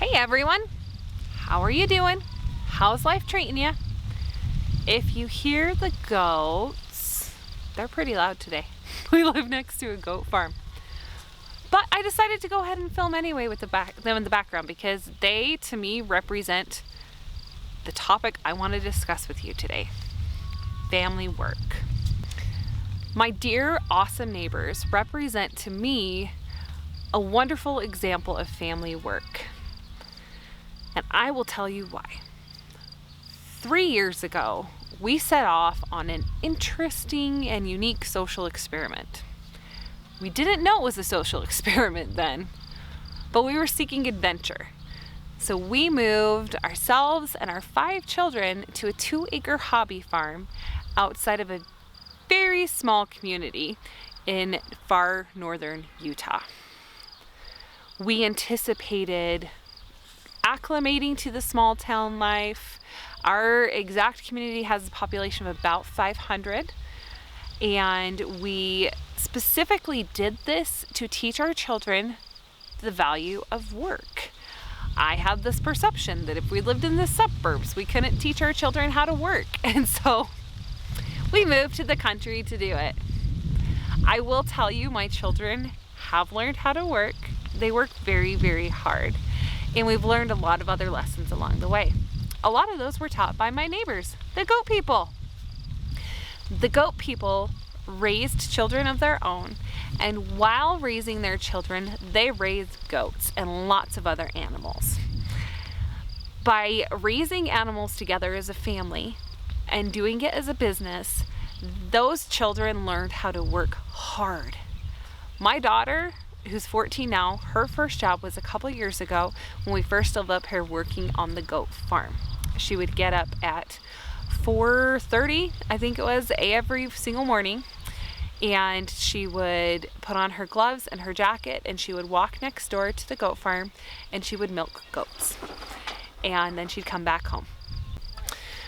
Hey everyone, how are you doing? How's life treating you? If you hear the goats, they're pretty loud today. We live next to a goat farm. But I decided to go ahead and film anyway with them in the background because they, to me, represent the topic I want to discuss with you today. Family work. My dear, awesome neighbors represent to me a wonderful example of family work. And I will tell you why. 3 years ago, we set off on an interesting and unique social experiment. We didn't know it was a social experiment then, but we were seeking adventure. So we moved ourselves and our 5 children to a 2-acre hobby farm outside of a very small community in far northern Utah. We anticipated acclimating to the small town life. Our exact community has a population of about 500, and we specifically did this to teach our children the value of work. I had this perception that if we lived in the suburbs, we couldn't teach our children how to work, and so we moved to the country to do it. I will tell you, my children have learned how to work. They work very, very hard. And we've learned a lot of other lessons along the way. A lot of those were taught by my neighbors, the goat people. The goat people raised children of their own, and while raising their children, they raised goats and lots of other animals. By raising animals together as a family and doing it as a business, those children learned how to work hard. My daughter, who's 14 now, her first job was a couple years ago when we first lived up here working on the goat farm. She would get up at 4:30, I think it was, every single morning, and she would put on her gloves and her jacket and she would walk next door to the goat farm and she would milk goats. And then she'd come back home.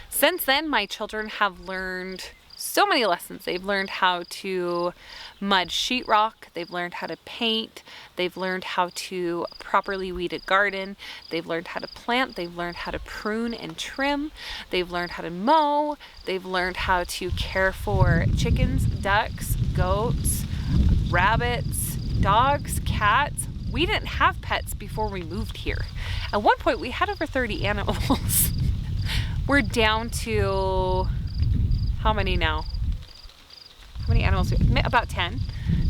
Since then, my children have learned so many lessons. They've learned how to mud sheetrock, they've learned how to paint, they've learned how to properly weed a garden, they've learned how to plant, they've learned how to prune and trim, they've learned how to mow, they've learned how to care for chickens, ducks, goats, rabbits, dogs, cats. We didn't have pets before we moved here. At one point we had over 30 animals. We're down to how many now? How many animals? About 10.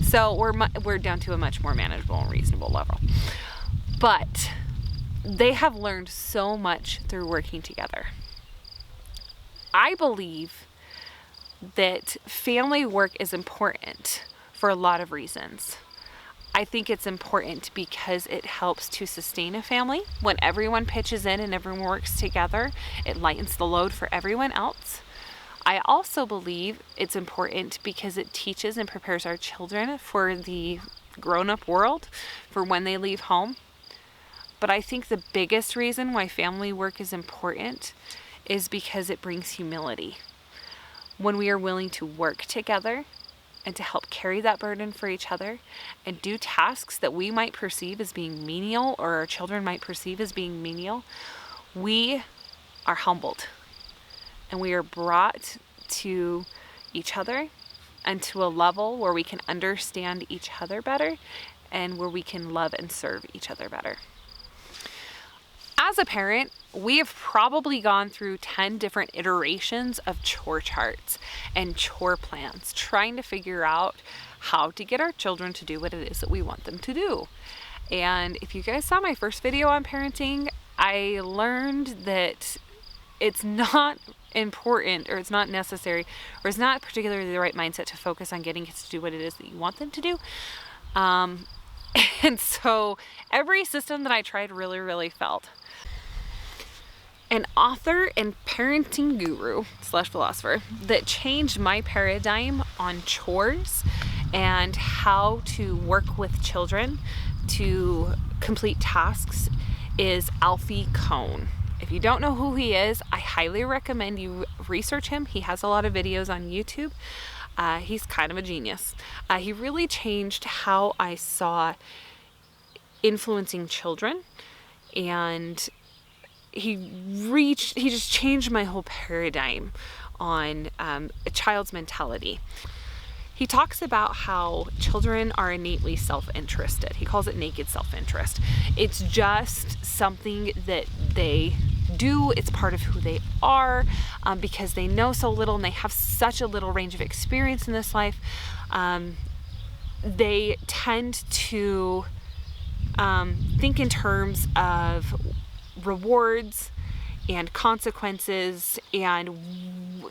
So we're down to a much more manageable and reasonable level. But they have learned so much through working together. I believe that family work is important for a lot of reasons. I think it's important because it helps to sustain a family. When everyone pitches in and everyone works together, it lightens the load for everyone else. I also believe it's important because it teaches and prepares our children for the grown-up world for when they leave home. But I think the biggest reason why family work is important is because it brings humility. When we are willing to work together and to help carry that burden for each other and do tasks that we might perceive as being menial or our children might perceive as being menial, we are humbled. And we are brought to each other and to a level where we can understand each other better and where we can love and serve each other better. As a parent, we have probably gone through 10 different iterations of chore charts and chore plans, trying to figure out how to get our children to do what it is that we want them to do. And if you guys saw my first video on parenting, I learned that it's not important, or it's not necessary, or it's not particularly the right mindset to focus on getting kids to do what it is that you want them to do. And so every system that I tried really failed. An author and parenting guru / philosopher that changed my paradigm on chores and how to work with children to complete tasks is Alfie Kohn. If you don't know who he is, I highly recommend you research him. He has a lot of videos on YouTube. He's kind of a genius. He really changed how I saw influencing children and he just changed my whole paradigm on a child's mentality. He talks about how children are innately self-interested. He calls it naked self-interest. It's just something that they do. It's part of who they are, because they know so little and they have such a little range of experience in this life. They tend to think in terms of rewards and consequences, and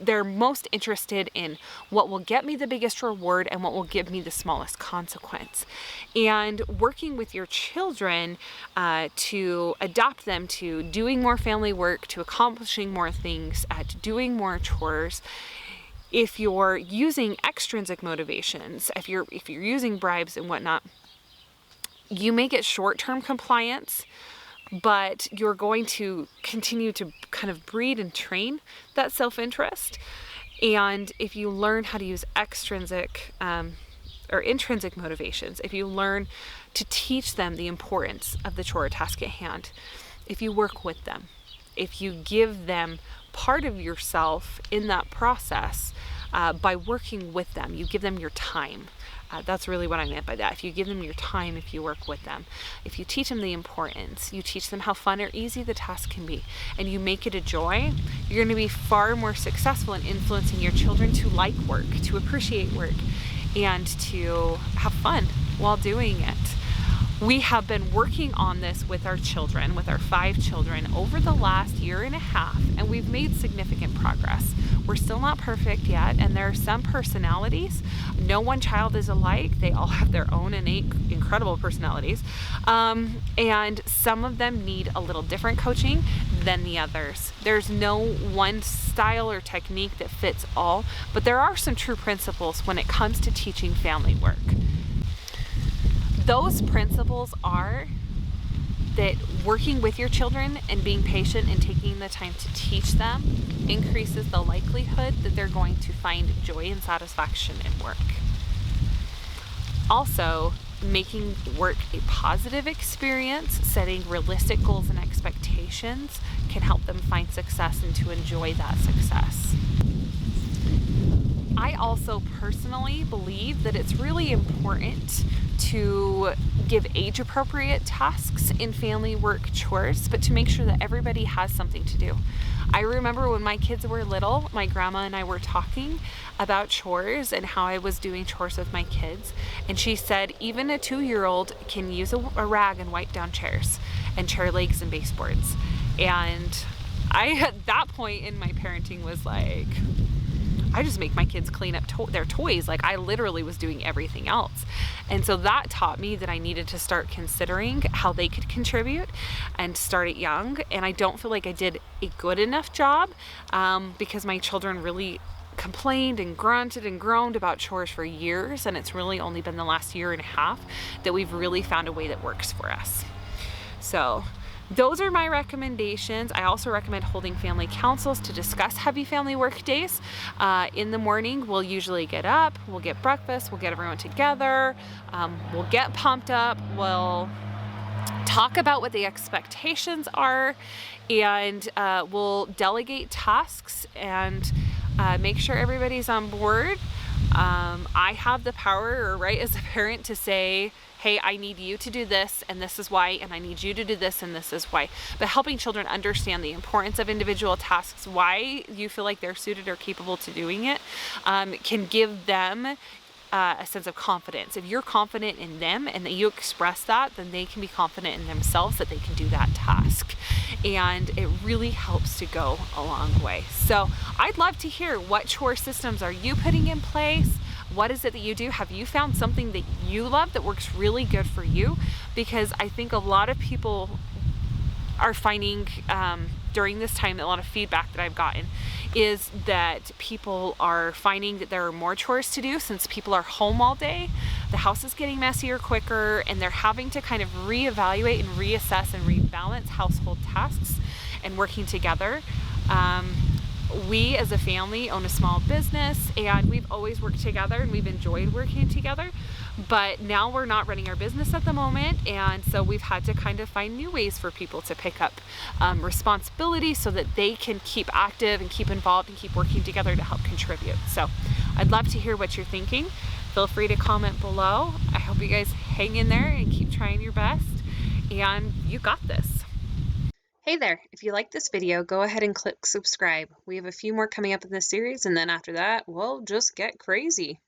they're most interested in what will get me the biggest reward and what will give me the smallest consequence. And working with your children to adapt them to doing more family work, to accomplishing more things, to doing more chores. If you're using extrinsic motivations, if you're using bribes and whatnot, you may get short-term compliance, but you're going to continue to kind of breed and train that self-interest. And if you learn how to use extrinsic or intrinsic motivations, if you learn to teach them the importance of the chore or task at hand, if you work with them, if you give them part of yourself in that process by working with them, you give them your time. That's really what I meant by that. If you give them your time, if you work with them, if you teach them the importance, you teach them how fun or easy the task can be, and you make it a joy, you're going to be far more successful in influencing your children to like work, to appreciate work, and to have fun while doing it. We have been working on this with our children, with our 5 children, over the last year and a half, and we've made significant progress. We're still not perfect yet, and there are some personalities. No one child is alike. They all have their own innate, incredible personalities, and some of them need a little different coaching than the others. There's no one style or technique that fits all, but there are some true principles when it comes to teaching family work. Those principles are that working with your children and being patient and taking the time to teach them increases the likelihood that they're going to find joy and satisfaction in work. Also, making work a positive experience, setting realistic goals and expectations can help them find success and to enjoy that success. I also personally believe that it's really important to give age-appropriate tasks in family work chores, but to make sure that everybody has something to do. I remember when my kids were little, my grandma and I were talking about chores and how I was doing chores with my kids, and she said even a 2-year-old can use a rag and wipe down chairs and chair legs and baseboards. And I, at that point in my parenting, was like, I just make my kids clean up their toys. Like, I literally was doing everything else. And so that taught me that I needed to start considering how they could contribute and start it young. And I don't feel like I did a good enough job because my children really complained and grunted and groaned about chores for years. And it's really only been the last year and a half that we've really found a way that works for us. So those are my recommendations. I also recommend holding family councils to discuss heavy family work days. In the morning, we'll usually get up, we'll get breakfast, we'll get everyone together, we'll get pumped up, we'll talk about what the expectations are, and we'll delegate tasks and make sure everybody's on board. I have the power or right as a parent to say, hey, I need you to do this, and this is why, and I need you to do this, and this is why. But helping children understand the importance of individual tasks, why you feel like they're suited or capable to doing it, can give them a sense of confidence. If you're confident in them and that you express that, then they can be confident in themselves that they can do that task. And it really helps to go a long way. So I'd love to hear, what chore systems are you putting in place? What is it that you do? Have you found something that you love that works really good for you? Because I think a lot of people are finding during this time, a lot of feedback that I've gotten is that people are finding that there are more chores to do since people are home all day. The house is getting messier quicker, and they're having to kind of reevaluate and reassess and rebalance household tasks and working together. We as a family own a small business, and we've always worked together and we've enjoyed working together. But now we're not running our business at the moment, and so we've had to kind of find new ways for people to pick up responsibility so that they can keep active and keep involved and keep working together to help contribute. So I'd love to hear what you're thinking. Feel free to comment below. I hope you guys hang in there and keep trying your best, and you got this. Hey there, if you like this video, go ahead and click subscribe. We have a few more coming up in this series, and then after that, we'll just get crazy.